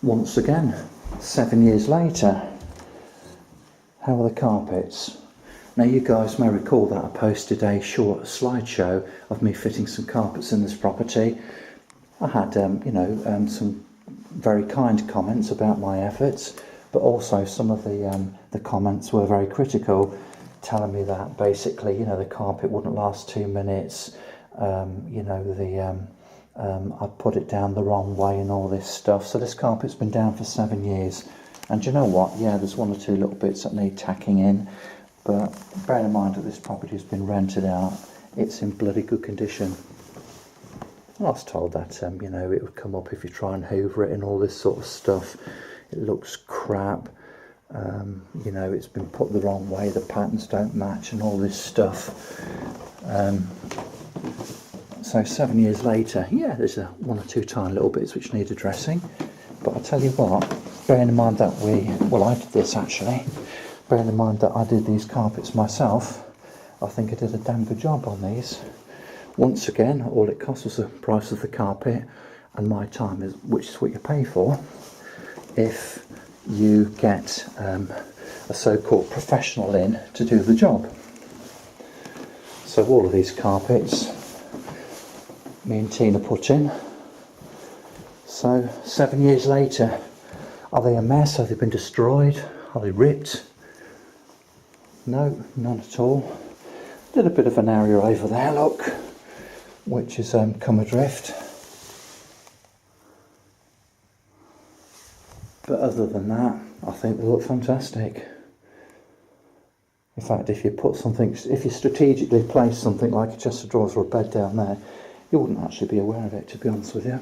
Once again, 7 years later, how are the carpets? Now you guys may recall that I posted a short slideshow of me fitting some carpets in this property. I had some very kind comments about my efforts, but also some of the comments were very critical, telling me that basically the carpet wouldn't last 2 minutes, I put it down the wrong way and all this stuff. So this carpet's been down for 7 years, and do you know what, yeah, there's one or two little bits that need tacking in, but bear in mind that this property has been rented out. It's in bloody good condition. I was told that it would come up if you try and hoover it and all this sort of stuff. It looks crap. It's been put the wrong way, the patterns don't match and all this stuff. So 7 years later, yeah, there's one or two tiny little bits which need addressing. But I tell you what, bearing in mind that I did this actually, bearing in mind that I did these carpets myself, I think I did a damn good job on these. Once again, all it cost was the price of the carpet and my time, which is what you pay for if you get a so-called professional in to do the job. So all of these carpets me and Tina put in. So 7 years later, are they a mess? Have they been destroyed? Are they ripped? No, none at all. Did a bit of an area over there, look, which has come adrift. But other than that, I think they look fantastic. In fact, if you strategically place something like a chest of drawers or a bed down there, you wouldn't actually be aware of it, to be honest with you.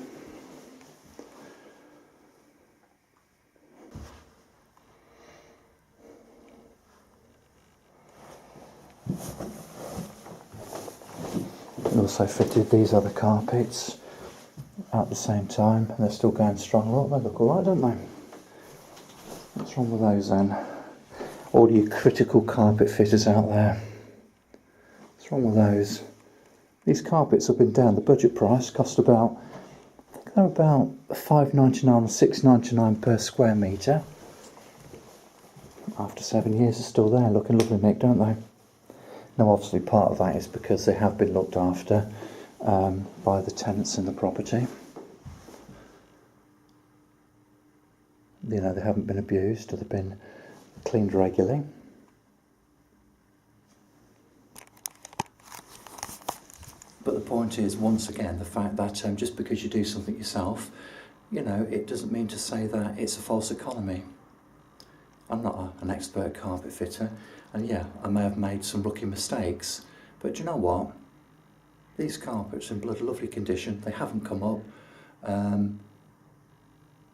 We also fitted these other carpets at the same time, and they're still going strong. Look, they look alright, don't they? What's wrong with those then? All you critical carpet fitters out there, what's wrong with those? These carpets have been down. The budget price cost about, I think they're about £5.99 or £6.99 per square metre. After 7 years, they're still there, looking lovely, Nick, don't they? Now, obviously, part of that is because they have been looked after by the tenants in the property. They haven't been abused, or they've been cleaned regularly. But the point is, once again, the fact that just because you do something yourself, it doesn't mean to say that it's a false economy. I'm not an expert carpet fitter, and yeah, I may have made some rookie mistakes, but do you know what? These carpets are in bloody lovely condition. They haven't come up. I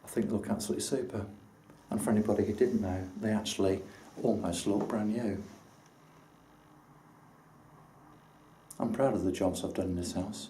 think they look absolutely super. And for anybody who didn't know, they actually almost look brand new. I'm proud of the jobs I've done in this house.